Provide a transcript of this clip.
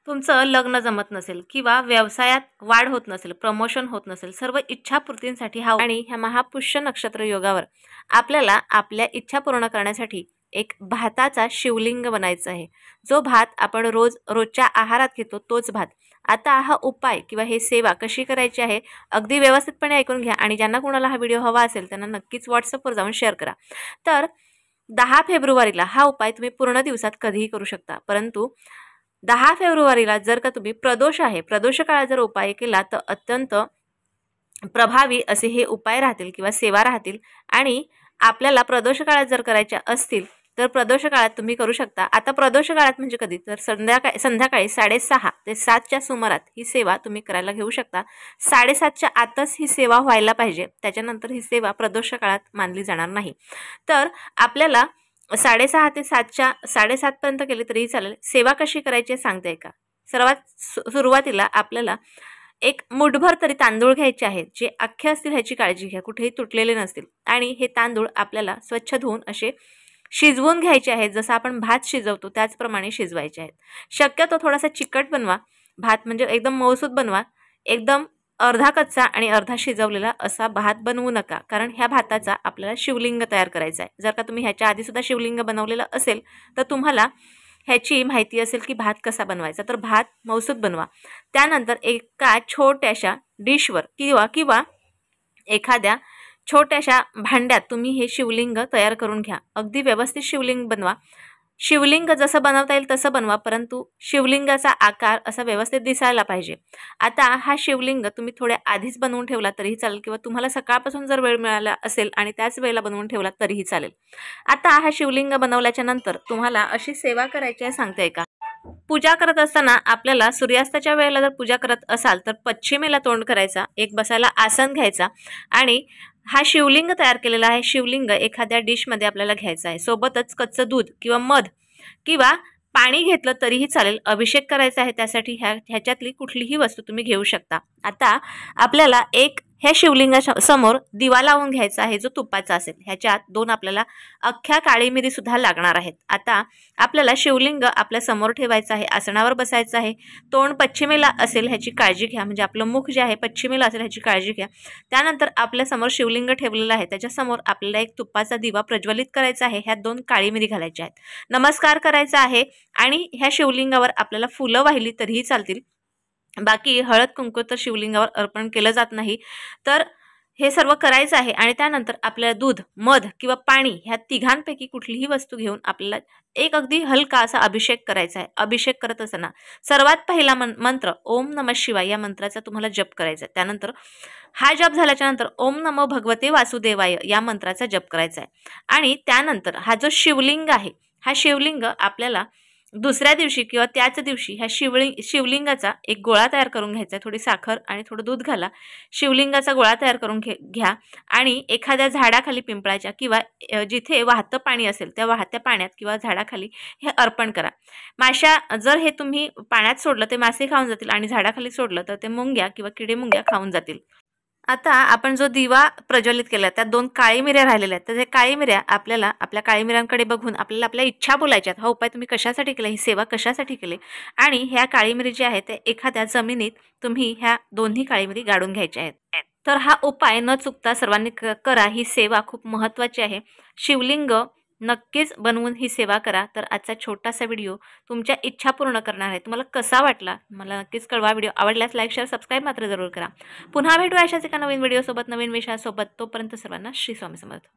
तुमचं लग्न जमत नसेल किंवा व्यवसायात वाढ होत नसेल, प्रमोशन होत नसेल, सर्व इच्छापूर्तींसाठी आणि ह्या महापुष्य नक्षत्र योगावर आपल्याला आपल्या इच्छा पूर्ण करण्यासाठी एक भाताचा शिवलिंग बनायचा आहे। जो भात आपण रोजच्या आहारात घेतो तोच भात। आता हा उपाय किंवा हे सेवा कशी करायची आहे अगदी व्यवस्थितपणे ऐकून घ्या आणि ज्यांना कोणाला हा व्हिडिओ हवा असेल त्यांना नक्कीच व्हॉट्सअपवर जाऊन शेअर करा। तर 10 फेब्रुवारीला हा उपाय तुम्ही पूर्ण दिवसात कधीही करू शकता, परंतु 10 फेब्रुवारीला जर का तुम्ही प्रदोष आहे, प्रदोष काळात जर उपाय केला तर अत्यंत प्रभावी असे हे उपाय राहतील किंवा सेवा राहतील। आणि आपल्याला प्रदोष काळात जर करायच्या असतील तर प्रदोष काळात तुम्ही करू शकता। आता प्रदोष काळात म्हणजे कधी तर संध्याकाळी 6:30 ते 7च्या सुमारात ही सेवा तुम्ही करायला घेऊ शकता। 7:30च्या आतच ही सेवा व्हायला पाहिजे, त्याच्यानंतर ही सेवा प्रदोष काळात मानली जाणार नाही। तर आपल्याला 6:30 ते 7:30 पर्यंत केली तरीही चालेल। सेवा कशी करायची सांगते का। सर्वात सुरुवातीला आपल्याला एक मुठभर तरी तांदूळ घ्यायचे आहेत, जे अख्खे असतील ह्याची काळजी घ्या, कुठेही तुटलेले नसतील। आणि हे तांदूळ आपल्याला स्वच्छ धुवून असे शिजवून घ्यायचे आहेत, जसं आपण भात शिजवतो त्याचप्रमाणे शिजवायचे आहेत। शक्यतो थोडासा चिकट बनवा भात, म्हणजे एकदम मऊसूत बनवा। एकदम अर्धा कच्चा आणि अर्धा शिजवलेला असा भात बनवू नका, कारण ह्या भाताचा आपल्याला शिवलिंग तयार करायचा आहे। जर का तुम्ही ह्याच्या आधी सुद्धा शिवलिंग बनवलेलं असेल तर तुम्हाला ह्याची माहिती असेल की भात कसा बनवायचा, तर भात मऊसूत बनवा। त्यानंतर एका छोट्याशा डिशवर किंवा एखाद्या छोट्याशा भांड्यात तुम्ही हे शिवलिंग तयार करून घ्या। अगदी व्यवस्थित शिवलिंग बनवा। शिवलिंग जसं बनवता येईल तसं बनवा, परंतु शिवलिंगाचा आकार असा व्यवस्थित दिसायला पाहिजे। आता हा शिवलिंग तुम्ही थोड्या आधीच बनवून ठेवला तरीही चालेल, किंवा तुम्हाला सकाळपासून जर वेळ मिळाला असेल आणि त्याच वेळेला बनवून ठेवला तरीही चालेल। आता हा शिवलिंग बनवल्याच्या नंतर तुम्हाला अशी सेवा करायची आहे सांगते का। पूजा करत असताना आपल्याला सूर्यास्ताच्या वेळेला जर पूजा करत असाल तर पश्चिमेला तोंड करायचा, एक बसायला आसन घ्यायचा आणि हा शिवलिंग तयार केलेला आहे शिवलिंग एखाद्या डिशमध्ये आपल्याला घ्यायचा आहे। सोबतच कच्चं दूध किंवा मध किंवा पाणी घेतलं तरीही चालेल। अभिषेक करायचा आहे त्यासाठी ह्याच्यातली कुठलीही वस्तू तुम्ही घेऊ शकता। आता आपल्याला एक ह्या शिवलिंगाच्या समोर दिवा लावून घ्यायचा आहे, जो तुपाचा असेल। ह्याच्यात 2 आपल्याला अख्ख्या काळी मिरी सुद्धा लागणार आहेत। आता आपल्याला शिवलिंग आपल्या समोर ठेवायचं आहे, आसनावर बसायचं आहे। तोंड पश्चिमेला असेल ह्याची काळजी घ्या, म्हणजे आपलं मुख जे आहे पश्चिमेला असेल ह्याची काळजी घ्या। त्यानंतर आपल्या समोर शिवलिंग ठेवलेलं आहे, त्याच्यासमोर आपल्याला एक तुपाचा दिवा प्रज्वलित करायचा आहे। ह्यात 2 काळी मिरी घालायच्या आहेत, नमस्कार करायचा आहे आणि ह्या शिवलिंगावर आपल्याला फुलं वाहिली तरीही चालतील। बाकी हळद कुंकू तर शिवलिंगावर अर्पण केलं जात नाही। तर हे सर्व करायचं आहे आणि त्यानंतर आपल्याला दूध, मध किंवा पाणी ह्या तिघांपैकी कुठलीही वस्तू घेऊन आपल्याला एक अगदी हलका असा अभिषेक करायचा आहे। अभिषेक करत असताना सर्वात पहिला मंत्र ओम नमः शिवाय या मंत्राचा तुम्हाला जप करायचा आहे। त्यानंतर हा जप झाल्याच्या नंतर ओम नमो भगवते वासुदेवाय या मंत्राचा जप करायचा आहे। आणि त्यानंतर हा जो शिवलिंग आहे हा शिवलिंग आपल्याला दुसऱ्या दिवशी किंवा त्याच दिवशी ह्या शिवलिंगाचा एक गोळा तयार करून घ्यायचा आहे। थोडी साखर आणि थोडं दूध घाला, शिवलिंगाचा गोळा तयार करून घ्या आणि एखाद्या झाडाखाली पिंपळाच्या किंवा जिथे वाहतं पाणी असेल त्या वाहत्या पाण्यात किंवा झाडाखाली हे अर्पण करा। माशा जर हे तुम्ही पाण्यात सोडलं ते मासे खाऊन जातील आणि झाडाखाली सोडलं तर ते मुंग्या किंवा किडे मुंग्या खाऊन जातील। आता आपण जो दिवा प्रज्वलित केला त्यात 2 काळी मिऱ्या राहिलेल्या आहेत, तर हे काळी मिऱ्या आपल्याला आपल्या काळी मिऱ्यांकडे बघून आपल्याला आपल्या इच्छा बोलायच्यात। हा उपाय तुम्ही कशासाठी केला, ही सेवा कशासाठी केली, आणि ह्या काळी मिरी जी आहे ते एखाद्या जमिनीत तुम्ही ह्या दोन्ही काळी मिरी गाडून घ्यायच्या आहेत। तर हा उपाय न चुकता सर्वांनी करा। ही सेवा खूप महत्त्वाची आहे। शिवलिंग नक्कीच बनवून ही सेवा करा। तर आजचा छोटासा व्हिडिओ तुमच्या इच्छा पूर्ण करणार आहे। तुम्हाला कसा वाटला मला नक्कीच कळवा। व्हिडिओ आवडल्यास लाईक शेअर सबस्क्राईब मात्र जरूर करा। पुन्हा भेटूया अशाच एका नवीन व्हिडिओसोबत, नवीन विषयासोबत। तोपर्यंत सर्वांना श्री स्वामी समर्थ।